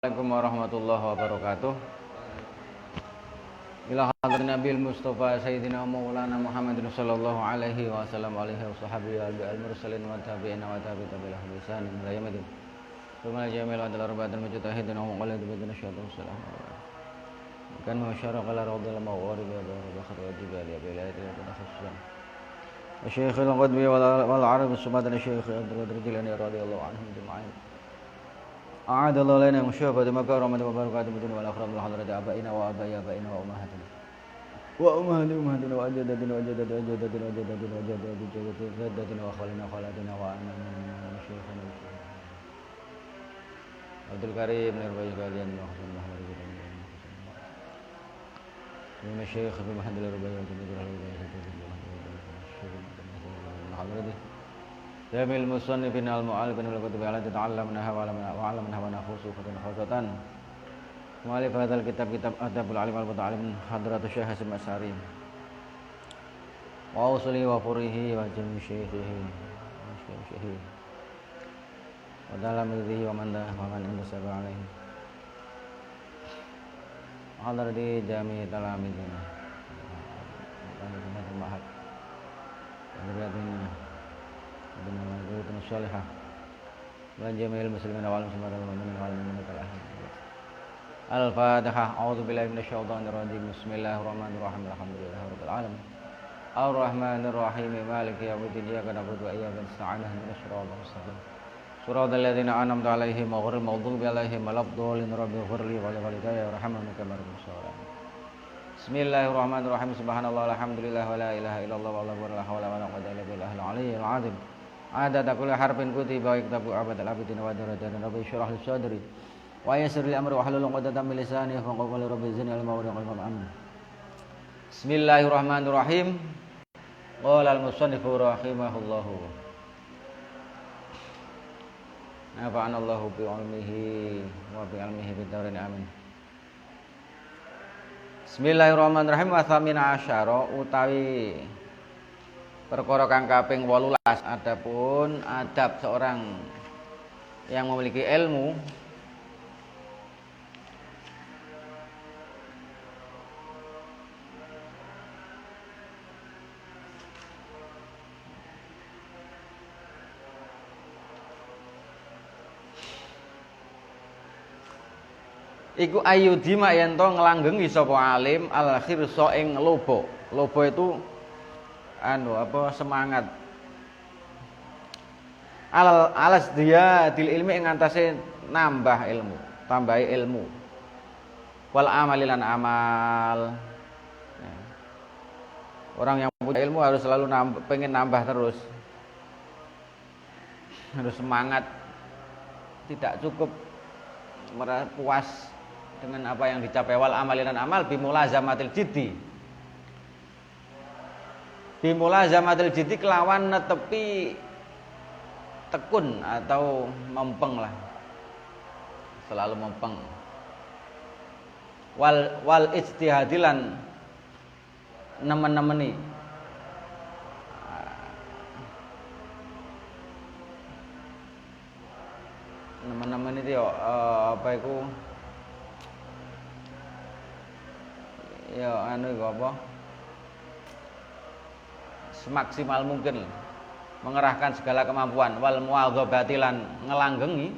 Assalamualaikum warahmatullahi wabarakatuh. Ila hadrat Nabi Mustafa Sayyidina Maulana Muhammadin sallallahu alaihi wasallam alihi wa sahbihi al-mursalin wa tabi'in wa tabi'in bi ihsan ila yaumil din. Wa jamil wa al-arba'atul mujtahidin wa qala bi syadu salam. Kan masyara qala radhiyallahu maghrib wa bakhar wa jibal ya bilayati wa tadakhusan. Syekh al-Qadwi wal Arab subhanahu Syekh Abdul Qadir Jilani radhiyallahu anhum jami'an. أعاد الله لنا مشافة مكارم وبركات بدون والأخرام لحضرة آبائنا وآبائنا وأمهاتنا وأمهاتنا وأجدادنا وجدادنا وخالنا وخالاتنا وأمامنا وشيخنا عبد الكريم نربي kalian وحسن الله من الشيخ في محل الربيع وجدادنا Jamil musannifin al-mu'allifin al-kutub allati ta'allamnaha wa 'allamnaha wa nakhususan khawsatan mu'allif hadzal kitab adabul alim al-muta'allim hadratus syekh Hasyim Asy'ari wa usuli wa furihi wa jami' syekhihi wa talamizihi wa man inda sab'a alaihi hadrati jami' talamizina mahad الصالحة وجميع المسلمين والمسلمات والمؤمنين والمؤمنات الفاتحة أعوذ بالله من الشيطان الرجيم بسم الله الرحمن الرحيم الحمد لله رب العالمين الرحمن الرحيم مالك يوم الدين إياك نعبد وإياك نستعين اهدنا الصراط المستقيم صراط الذين أنعمت عليهم غير المغضوب عليهم ولا الضالين رب اغفر لي ولوالدي وارحمهم كما ربياني صغيرا Bismillahirrahmanirrahim. Subhanallah alhamdulillah wa la ilaha illallah wa la hawla wa la quwwata illa billahil aliyyil azim. Adada kulli harfin kutiba wa yaktabu abadal abidin wa darajatan rabbi shrah li sadri wa yassir li amri wa hlul 'uqdatam min lisani yafqahu qawli rabbi zidni ilma wa qul amin. Bismillahirrahmanirrahim. Qala al-musannifu rahimahullahu. Nafa'anallahu bi 'ilmihi wa bi 'ilmihi bid darin amin. Bismillahirrahmanirrahim. Wa thamina asyara utawi perkara kang kaping 18 adapun adab seorang yang memiliki ilmu iku ayudima yen to nglanggengi sapa alim al khirsa ing lobo. Lobo itu semangat. Alas dia dil ilmi ing antase nambah ilmu, tambahi ilmu. Wal amalilan amal. Orang yang punya ilmu harus selalu pengen nambah terus. Harus semangat. Tidak cukup puas dengan apa yang dicapai. Wal amalilan amal bimulazamatil jiddi. Bimulazamatil jiddi kelawan netepi tekun atau mempeng lah. Selalu mempeng. Wal ijtihadilan nemen-nemeni. Nemen-nemen itu apa itu? Ya iku apa? Semaksimal mungkin mengerahkan segala kemampuan wal muwadzabatilan ngelanggengi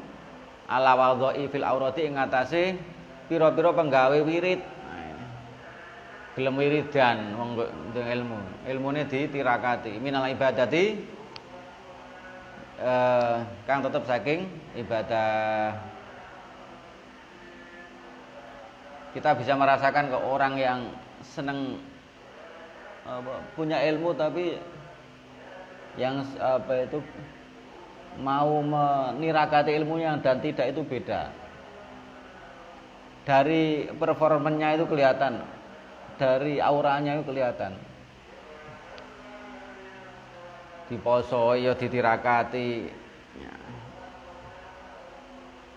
ala wadha'i fil aurati ing atase pira-pira penggawe wirid. Gelem wiridan wong ilmu. Ilmune ditirakati minal ibadati kang tetep saking ibadah. Kita bisa merasakan ke orang yang senang punya ilmu tapi yang mau menirakati ilmunya dan tidak itu beda. Dari performanya itu kelihatan, dari auranya itu kelihatan. Diposo ya ditirakati. Ya.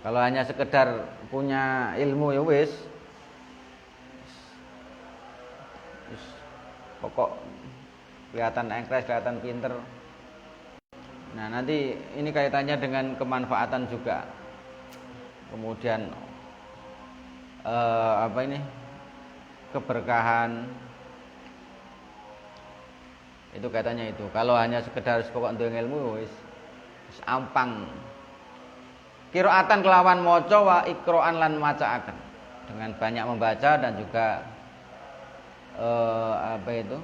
Kalau hanya sekedar punya ilmu ya wis pokok kelihatan engkres, kelihatan pinter. Nah nanti ini kaitannya dengan kemanfaatan juga. Kemudian apa ini, keberkahan. Itu katanya itu. Kalau hanya sekedar pokok untuk ilmu wis ampang. Qiraatan kelawan maca wa iqra'an lan macaaken. Dengan banyak membaca dan juga apa itu?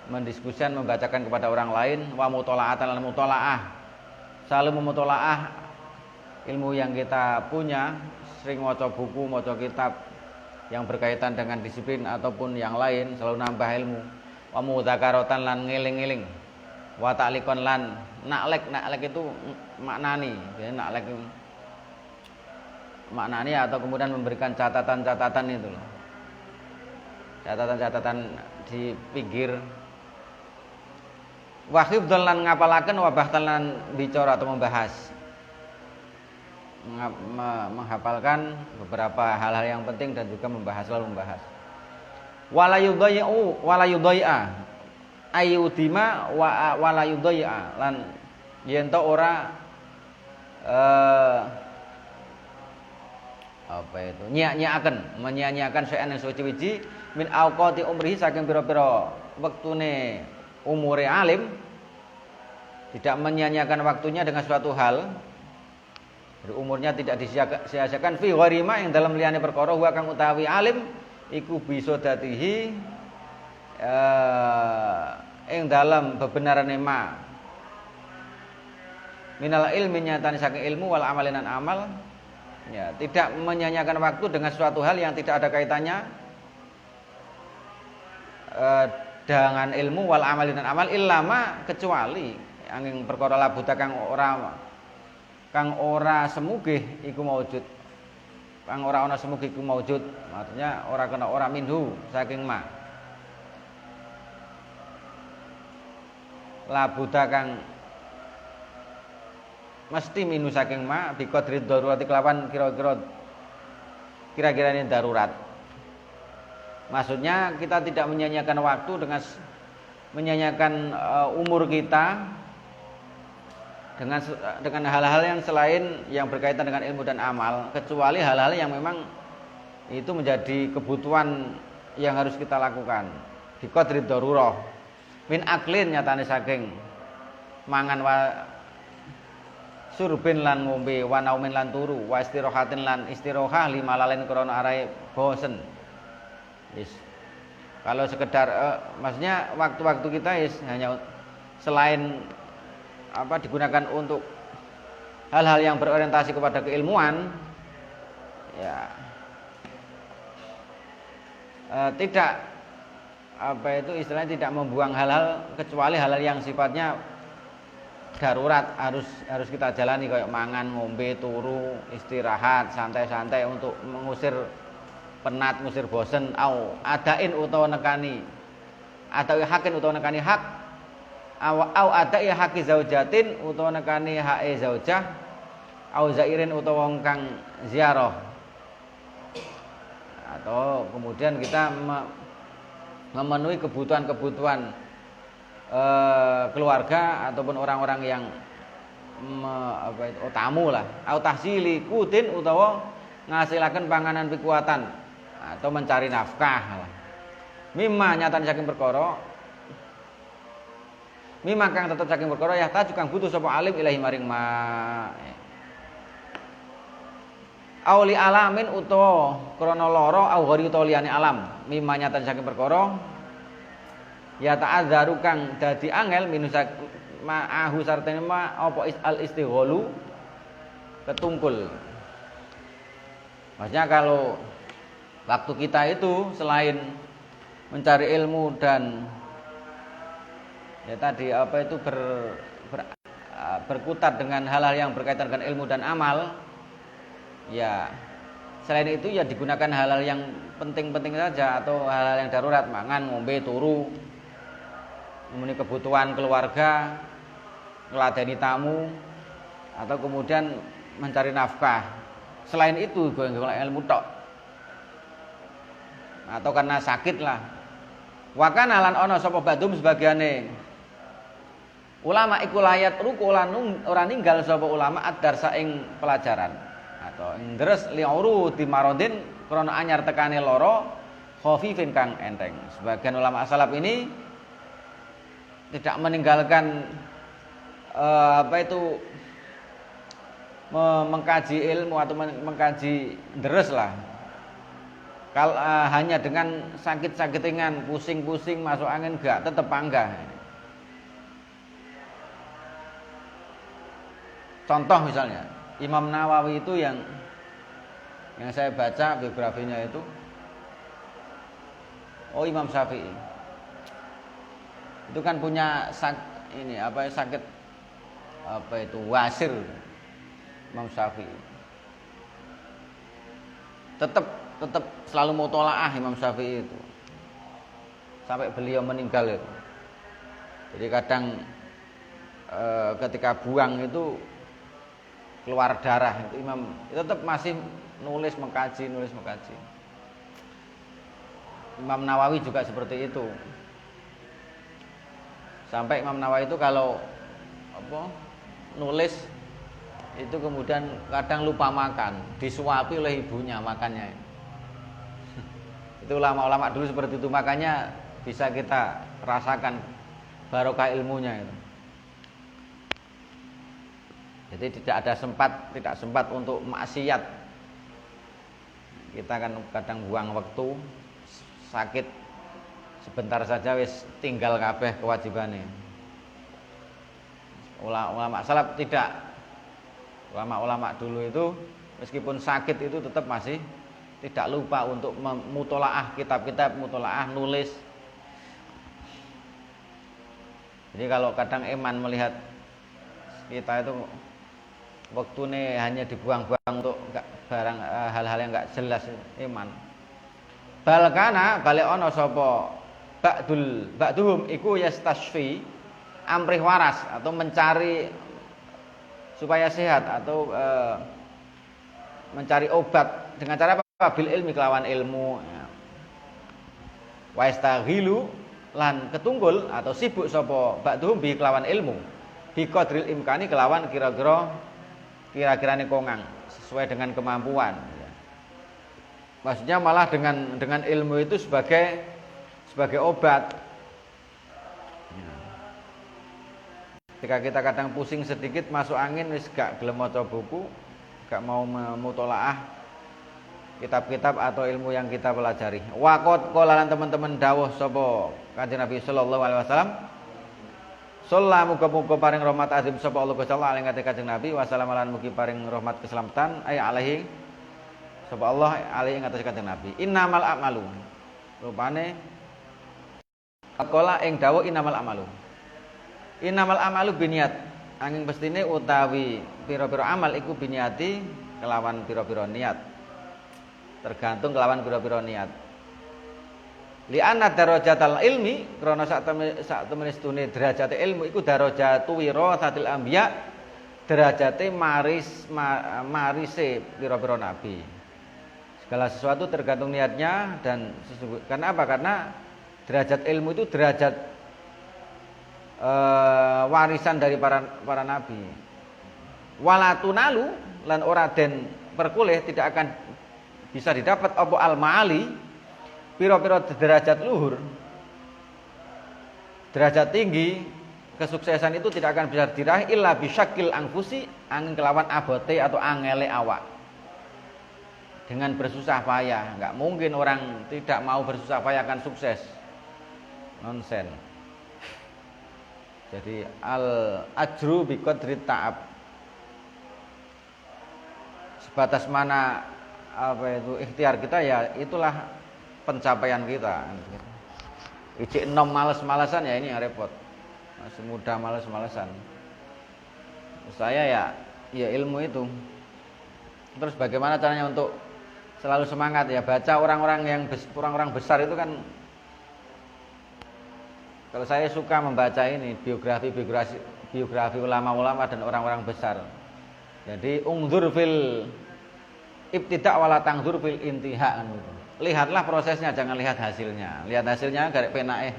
Mendiskusikan, membacakan kepada orang lain, wa mutolaatan lan mutolaah. Selalu memutolaah ilmu yang kita punya, sering maca buku, maca kitab yang berkaitan dengan disiplin ataupun yang lain, selalu nambah ilmu. Wa mudzakaratan lan ngeling-eling, wa ta'liqon lan naklek itu maknani, ya, naklek maknani atau kemudian memberikan catatan-catatan itu loh. Catatan-catatan di pinggir. Wa hifdzan lan ngapalaken, wa bahtan lan bicara atau membahas, menghafalkan beberapa hal-hal yang penting dan juga selalu membahas. Wala yudhai'a ayyudima wala yudhai'a lan yen to ora apa itu menyia-nyiakan sayan suci-suci min auqati umrihi saking pira-pira wektune umure alim, tidak menyia-nyiakan waktunya dengan suatu hal. Jadi umurnya tidak disia-siakan fi gharima yang dalam liyane perkara wa kang utawi alim iku bisa datihi ing dalam bebenarane ma minal ilmi nyatane saking ilmu wal amalinan amal, ya, tidak menyanyiakan waktu dengan suatu hal yang tidak ada kaitannya dengan ilmu wal amalinan amal illama kecuali angin perkara labuta kang ora semugih iku maujud, kang ora ana semugih iku maujud, maksudnya ora minhu saking ma labuta kang mesti minhu saking ma biqadri darurati kelawan kira-kira ini darurat. Maksudnya kita tidak menyanyiakan waktu dengan menyanyiakan umur kita dengan hal-hal yang selain yang berkaitan dengan ilmu dan amal, kecuali hal-hal yang memang itu menjadi kebutuhan yang harus kita lakukan. Biqadri darurah min aklin nyatane saking mangan wa surbin lan ngombe wa naumin lan turu wa istirahatin lan istirahah limalalen krana arahe bosen. Yes. Kalau sekedar maksudnya waktu-waktu kita hanya selain digunakan untuk hal-hal yang berorientasi kepada keilmuan, ya tidak istilahnya tidak membuang hal-hal kecuali hal-hal yang sifatnya darurat harus kita jalani, kayak mangan, ngombe, turu, istirahat, santai-santai untuk mengusir penat, ngusir bosen, au adain utawa nekani atau hakin utawa nekani hak, au adai haki zaujatin utawa nekani hae zaujah, au zairin utawa wong kang ziarah, atau kemudian kita memenuhi kebutuhan-kebutuhan keluarga ataupun orang-orang yang tamu lah, au tahsili kutin utawa ngasilaken panganan pikuatan atau mencari nafkah lah. Mimma nyatan saking perkara mimma kang tetep saking perkara ya ta kang butuh sapa alim ilahi maring ma auli alamin utawa krana lara au ghari utawa liyane alam. Mimma nyatan saking perkara ya ta'adzaru kang dadi angel minusak ma'ahu sartene ma apa al istighalu ketungkul. Maksudnya kalau waktu kita itu selain mencari ilmu dan ya tadi berkutat dengan hal-hal yang berkaitan dengan ilmu dan amal, ya selain itu ya digunakan hal-hal yang penting-penting saja atau hal-hal yang darurat, mangan, ngombe, turu, memenuhi kebutuhan keluarga, ngeladeni tamu, atau kemudian mencari nafkah. Selain itu golek ilmu tok. Atau karena sakit lah. Wa kana lan ana sapa badum sebagiane ulama iku layat ruku ora ninggal sapa ulama ad-darsa ing pelajaran atau Deres li'uru di marodin krana anyar tekane lara khafifin kang enteng. Sebagian ulama salaf ini tidak meninggalkan mengkaji ilmu atau mengkaji deres lah. Hanya dengan sakit-sakit ringan, pusing-pusing, masuk angin gak tetep panggah. Contoh misalnya Imam Nawawi itu yang saya baca biografinya itu, Imam Syafi'i itu kan punya sakit wasir. Imam Syafi'i tetap selalu mutolaah Imam Syafi'i itu sampai beliau meninggal itu. Jadi kadang ketika buang itu keluar darah itu Imam tetap masih nulis mengkaji. Imam Nawawi juga seperti itu. Sampai Imam Nawawi itu kalau nulis itu kemudian kadang lupa makan, disuapi oleh ibunya makannya. Itu ulama-ulama dulu seperti itu, makanya bisa kita rasakan barokah ilmunya itu. Jadi tidak sempat untuk maksiat. Kita kan kadang buang waktu, sakit sebentar saja wis tinggal kabeh kewajibannya. Ulama salaf tidak. Ulama-ulama dulu itu meskipun sakit itu tetap masih tidak lupa untuk mutolaah kitab-kitab, mutolaah nulis. Jadi kalau kadang eman melihat kita itu waktunya hanya dibuang-buang untuk barang hal-hal yang enggak jelas, eman. Balkana balik ono sapa ba'duhum iku yastashfi amrih waras atau mencari supaya sehat atau mencari obat dengan cara apa? Bil ilmi kelawan ilmu. Wa istaghilu lan ketunggul atau sibuk sapa ba'duhum bi kelawan ilmu. Bi qadril imkani kelawan kira-kirane kongang sesuai dengan kemampuan. Maksudnya malah dengan ilmu itu sebagai obat. Ketika kita kadang pusing sedikit, masuk angin, wis gak gelem maca buku, gak mau mutolaah kitab-kitab atau ilmu yang kita pelajari. Waqat qala lan teman-teman dawuh sapa Kanjeng Nabi sallallahu alaihi wasallam. Sallallahu muga-muga paring rahmat azim sapa Allah Gusti Allah alaihi Kanjeng Nabi wa salam lan mugi paring rahmat keselamatan alaihi sapa Allah alaihi ngatas Kanjeng Nabi. Innamal a'malu. Rupane qala ing dawuh innamal a'malu. Innamal amalu biniat. Angin pestine utawi pira-pira amal iku biniati kelawan pira-pira niat. Tergantung kelawan pira-pira niat. Li anna darajatal ilmi krana sak temene stune derajate ilmu iku darajatu wirasatil anbiya, derajate marise pira-pira nabi. Segala sesuatu tergantung niatnya dan karena apa? Karena derajat ilmu itu derajat warisan dari para nabi. Walatunalu lan ora den perkulih tidak akan bisa didapat apa al-ma'ali pira-pira derajat luhur, derajat tinggi, kesuksesan itu tidak akan bisa diraih illa bisyakil anfusi angin kelawan abote atau angele awak. Dengan bersusah payah, enggak mungkin orang tidak mau bersusah payah akan sukses. Nonsen. Jadi al-ajru bi qadri ta'ab. Sebatas mana ikhtiar kita ya itulah pencapaian kita. Ijik enom males-malesan ya ini yang repot. Masih muda males-malesan. Saya ya ilmu itu. Terus bagaimana caranya untuk selalu semangat ya baca orang-orang besar itu kan. Kalau saya suka membaca ini biografi ulama-ulama dan orang-orang besar. Jadi ungdzur fil ibtida' wala tangdzur fil intiha gitu. Lihatlah prosesnya, jangan lihat hasilnya. Lihat hasilnya garek penake.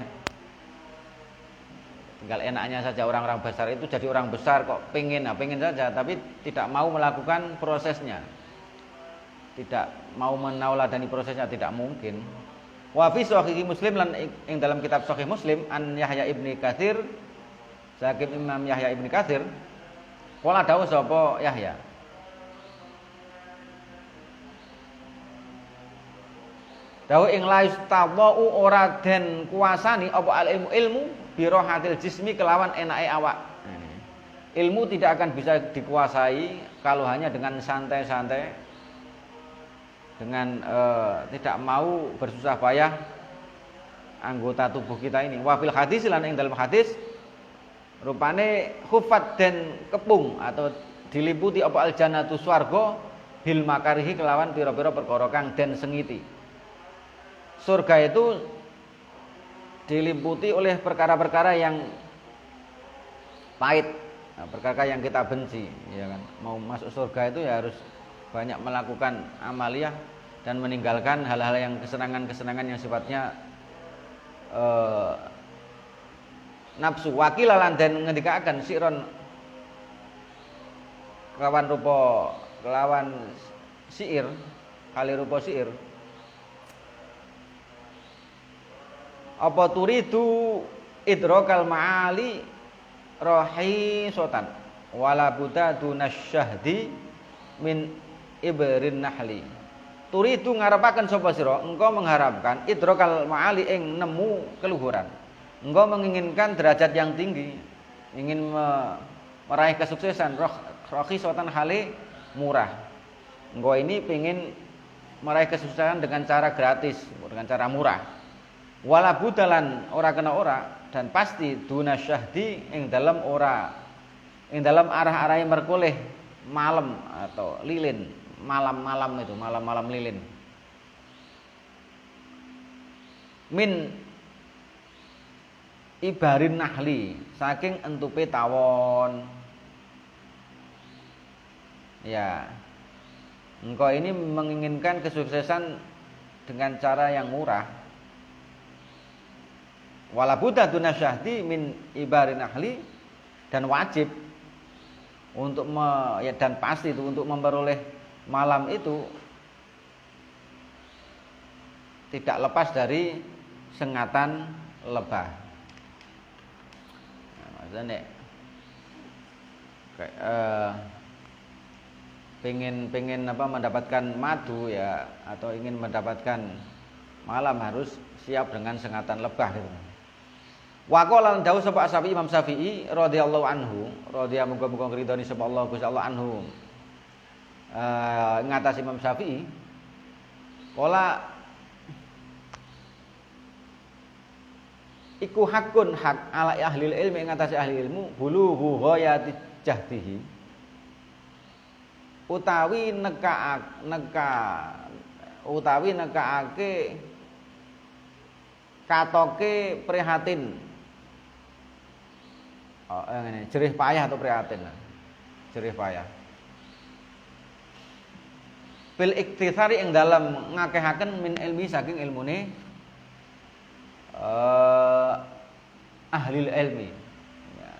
Tinggal enaknya saja orang-orang besar itu jadi orang besar kok pengen saja tapi tidak mau melakukan prosesnya. tidak mau menauladani prosesnya tidak mungkin. Wa fi sahih Muslim lan ing dalam kitab Sahih Muslim an Yahya ibni Katsir saking Imam Yahya ibni Katsir kala dawuh sapa Yahya dawuh ing la istawau ora den kuasani apa al ilmu birohatil jismi kelawan enake awak. Ilmu tidak akan bisa dikuasai kalau hanya dengan santai-santai, dengan tidak mau bersusah payah anggota tubuh kita ini. Wafil hadis lan ing dalam hadis rupane khufat den kepung atau diliputi apa al jannatu swarga bil makarihi kelawan pira-pira perkara kang den sengiti. Surga itu diliputi oleh perkara-perkara yang pahit, perkara yang kita benci, ya kan. Mau masuk surga itu ya harus banyak melakukan amaliyah dan meninggalkan hal-hal yang kesenangan-kesenangan yang sifatnya nafsu. Wakilalan dan ngendikaken siron kelawan rupa kelawan siir kali rupa siir apa turidu idrokal ma'ali rahisotan wala buddha dunasyahdi min ibrin nahli. Turidu ngarepaken sapa sira engkau mengharapkan idrokal ma'ali ing nemu keluhuran. Engkau menginginkan derajat yang tinggi, ingin meraih kesuksesan rahisotan hale murah. Engkau ini ingin meraih kesuksesan dengan cara gratis, dengan cara murah. Wala budalan ora kena ora dan pasti duna syahdi ing dalam arah-arahe merkoleh malam atau lilin, malam-malam itu, malam-malam lilin. Min ibarin nahli saking entupe tawon. Ya. Engkau ini menginginkan kesuksesan dengan cara yang murah. Wala buddha dunasyahdi min ibarin ahli dan wajib untuk dan pasti itu untuk memperoleh malam itu tidak lepas dari sengatan lebah. Nah, maksudnya pengen mendapatkan madu ya atau ingin mendapatkan malam harus siap dengan sengatan lebah gitu. Wa qala lan dawuh sapa Asy-Syafi'i Imam Syafi'i radhiyallahu anhu, radhiyallahu muga-muga ngridoni sapa Allah Gusti Allah anhu. Ngatasi Imam Syafi'i qala iku hakun hak ala ahli ilmi ngatasi ahli ilmu bulughu ghayati jahdihi utawi nekaake katoke prihatin. Oh, ngene, jerih payah atau prihatin. Jerih payah. Bil iktisari ing dalam ngakehaken min ilmi saking ilmune ahli ilmi. Ya.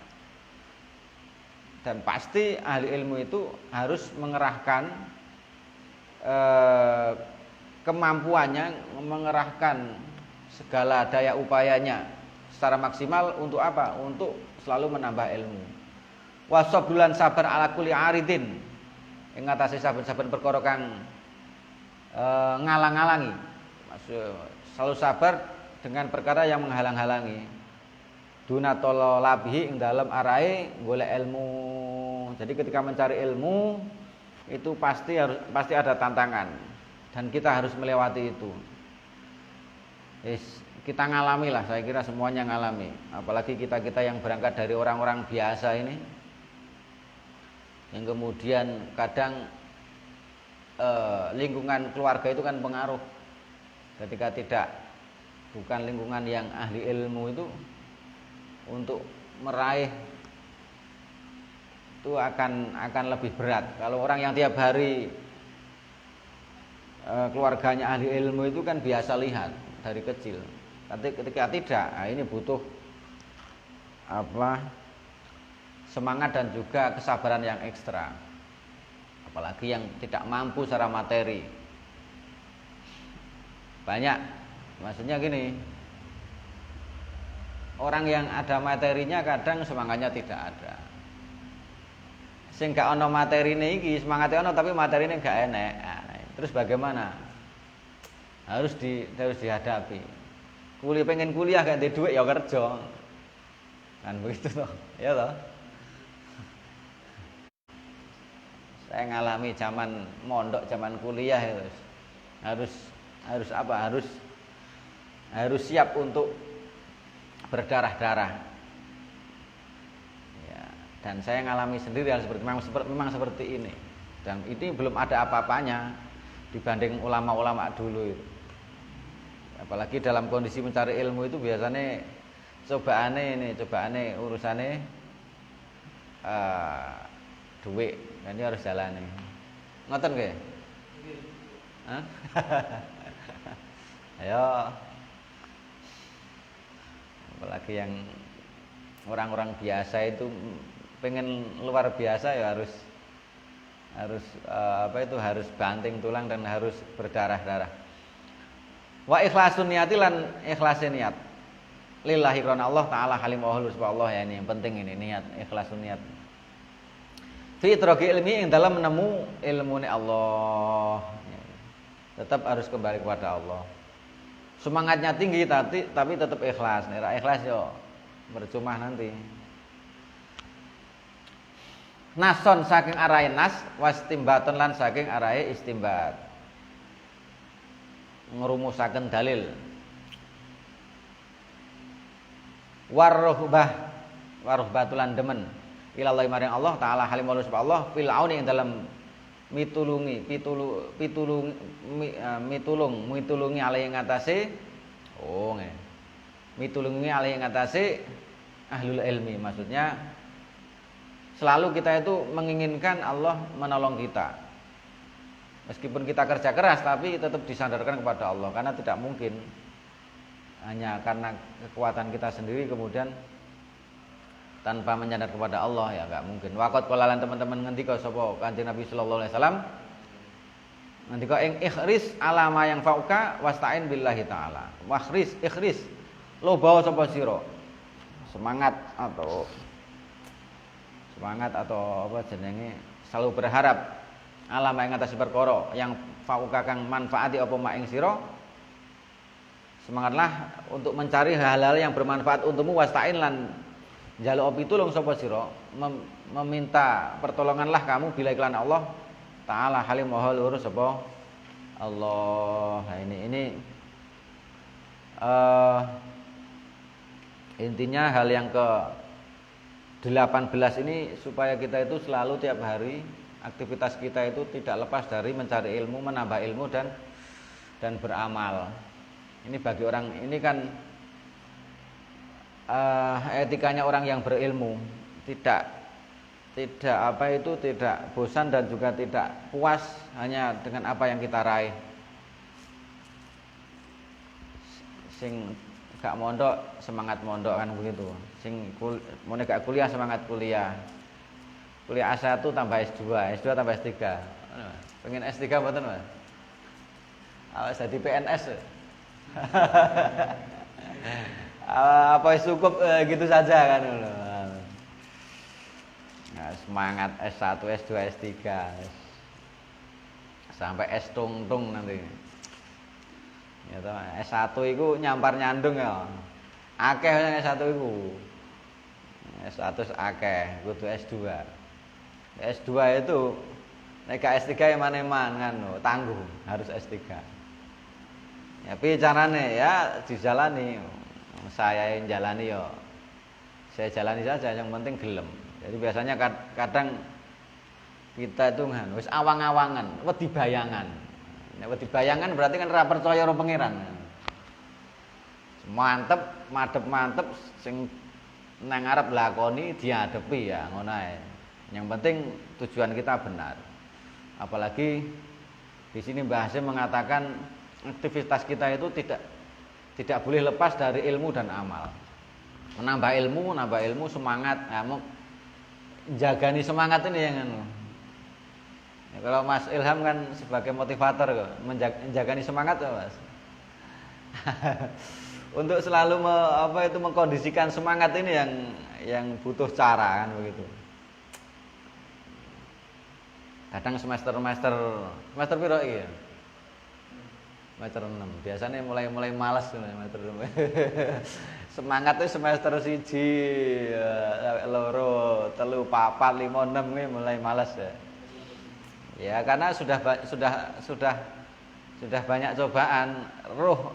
Dan pasti ahli ilmu itu harus mengerahkan kemampuannya, mengerahkan segala daya upayanya secara maksimal untuk apa? Untuk selalu menambah ilmu. Wasabulan sabar ala kulli aridin ing ngatasi saben-saben perkara kang ngalang-alangi. Maksud selalu sabar dengan perkara yang menghalang-halangi. Dunatolo labihi ing dalam arahe golek ilmu. Jadi ketika mencari ilmu itu pasti ada tantangan dan kita harus melewati itu. Kita ngalami lah, saya kira semuanya ngalami. Apalagi kita yang berangkat dari orang-orang biasa ini, yang kemudian kadang lingkungan keluarga itu kan pengaruh. Ketika bukan lingkungan yang ahli ilmu itu, untuk meraih itu akan lebih berat. Kalau orang yang tiap hari keluarganya ahli ilmu itu kan biasa lihat dari kecil. Tapi ketika tidak, nah ini butuh semangat dan juga kesabaran yang ekstra. Apalagi yang tidak mampu secara materi. banyak. Maksudnya gini, orang yang ada materinya kadang semangatnya tidak ada. Sing gak ono materine iki semangatnya ono tapi materine gak enek. Nah, terus bagaimana? Harus dihadapi. Pengen kuliah gak ada duit ya kerja. Kan begitu toh. Ya toh. Saya ngalami zaman mondok, zaman kuliah itu. Harus apa? Harus siap untuk berdarah-darah. Ya, dan saya ngalami sendiri hal memang seperti ini. Dan ini belum ada apa-apanya dibanding ulama-ulama dulu itu. Apalagi dalam kondisi mencari ilmu itu biasanya cobaane urusannya duit, dan ini harus jalani. Ngoten nggih? Hah? Ayo. Apalagi yang orang-orang biasa itu pengen luar biasa ya harus harus banting tulang dan harus berdarah-darah. Wa ikhlasun niyati lan ikhlasin niat. Lillahi karena Allah taala halim wa hulus Allah, ya ini yang penting ini niat, ikhlasun niat. Fi idraki ilmi, yang dalam menemu ilmune Allah. Tetap harus kembali kepada Allah. Semangatnya tinggi tapi tetap ikhlas. Nek ikhlas yo percuma nanti. Nason saking arahe nas, wastimbaton lan saking arahe istimbat. Ngrumusaken dalil. Waruhbatulan demen ilallah maring Allah taala halim walus Allah fil auni ing dalam mitulungi alih ngatasé mitulungi alih ngatasé ahlul ilmi. Maksudnya selalu kita itu menginginkan Allah menolong kita. Meskipun kita kerja keras tapi tetap disandarkan kepada Allah, karena tidak mungkin hanya karena kekuatan kita sendiri kemudian tanpa menyandar kepada Allah, ya enggak mungkin. Waqat qalalan teman-teman ngendika sapa Kanjeng Nabi sallallahu alaihi wasallam, ngendika ing ikhris ala ma yang fauka wasta'in billahi taala. Ikhris lo bawa sapa sira semangat atau apa jenenge selalu berharap ala ma ing atas perkara yang fauka kang manfaati apa ma ing sira. Semangatlah untuk mencari hal-hal yang bermanfaat untukmu, wasta'in lan njaluk pitulung sapa sira, meminta pertolonganlah kamu bila iklan Allah taala halim wa hulur sapa Allah. Nah, ini intinya hal yang ke-18 ini supaya kita itu selalu tiap hari aktivitas kita itu tidak lepas dari mencari ilmu, menambah ilmu dan beramal. Ini bagi orang ini kan etikanya orang yang berilmu, tidak bosan dan juga tidak puas hanya dengan apa yang kita raih. Sing gak mondok semangat mondok kan begitu. Sing mau gak kuliah semangat kuliah. Kuliah A1 tambah S2 tambah S3. Pengen S3 mboten, Mas? Awas jadi PNS. Apa cukup gitu saja kan. Nah, semangat S1, S2, S3 sampai S tung nanti. Ya toh, S1 itu nyampar nyandung ya. Akeh yang S1 itu. S1 akeh, kudu S2. S2 itu nek S3 eman-eman kan, tangguh, harus S3. Ya piye carane ya dijalani. Saya yang jalani yo. Saya jalani saja, yang penting gelem. Jadi biasanya kadang kita itu kan wis awang-awangan, wedi bayangan. Nek wedi bayangan berarti kan ora percaya karo pangeran. Mantep, mantep sing nang arep lakoni diadepi ya ngono ae. Yang penting tujuan kita benar. Apalagi di sini Mbah Hasyim mengatakan aktivitas kita itu tidak boleh lepas dari ilmu dan amal. Menambah ilmu, semangat. Nah, jagani semangat ini yang ya, kalau Mas Ilham kan sebagai motivator kok, menjagani semangat ya Mas. Untuk selalu mengkondisikan semangat ini yang butuh cara kan begitu. Kadang semester piro iki ya? Semester 6. Biasanya mulai malas semester 6. Semangat itu semester 1, 2, 3, 4, 5, 6 ini mulai malas ya. Ya karena sudah banyak cobaan, roh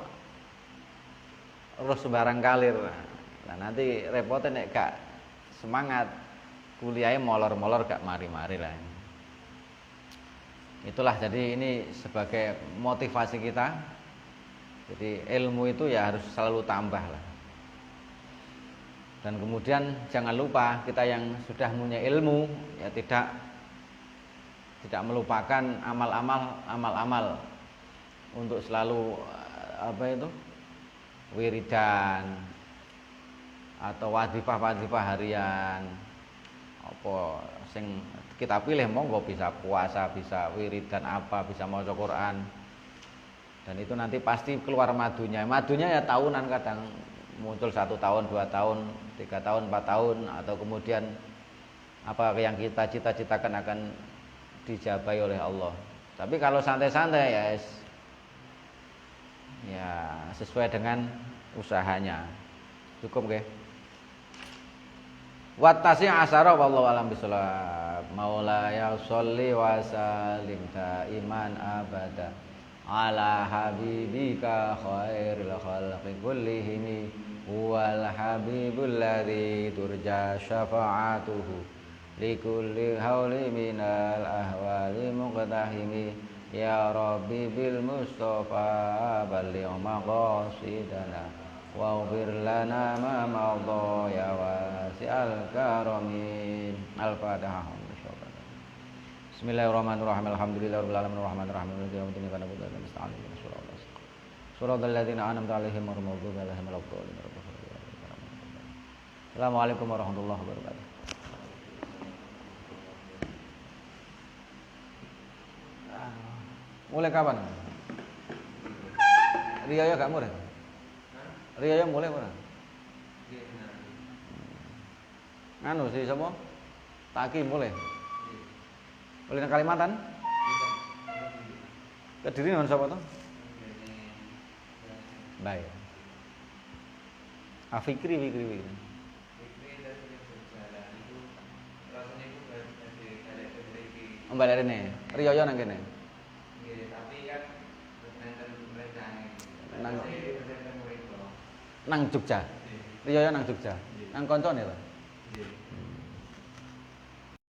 sembarang kalir. Nah nanti repotnya nek gak semangat kuliahnya molor-molor gak mari-mari lah. Itulah jadi ini sebagai motivasi kita. Jadi ilmu itu ya harus selalu tambah lah. Dan kemudian jangan lupa kita yang sudah punya ilmu ya tidak melupakan amal-amal untuk selalu wiridan atau wadifah harian sing kita pilih, monggo bisa puasa, bisa wiridan bisa maca Quran, dan itu nanti pasti keluar madunya ya tahunan, kadang muncul 1 tahun 2 tahun 3 tahun 4 tahun, atau kemudian apa yang kita cita-citakan akan dijabai oleh Allah. Tapi kalau santai-santai ya sesuai dengan usahanya. Cukup nggih. Wattasi asara wallahu alam bisawab. Maulaya sholli wa sallim daiman abada ala habibika khairil khalqi kullihim wal habibul ladzi turja syafa'atuhu likulli hauli minal ahwali muqtahimi ya rabbi bil mustafa balligh maqasidana waghfir lana ma madha ya wasi'al karamin. Al-Fatihah. Bismillahirrahmanirrahim. Alhamdulillahirabbil alamin arrahmanir rahim maliki yaumiddin iyyaka na'budu wa iyyaka nasta'in ihdinas siratal ladzina an'amta 'alaihim ghairil maghdubi 'alaihim waladdallin. Assalamualaikum warahmatullahi wabarakatuh. Mulai kapan? Riaya gak mulai? Riaya mulai ora? Anu si sapa? Taki mulai. Mulai nang Kalimantan? Kediri nang sapa to? Baik. Fikri. Mbak Rene, Riaya nang kene. Nang Jogja. Riyo nang Jogja. Nang koncone to.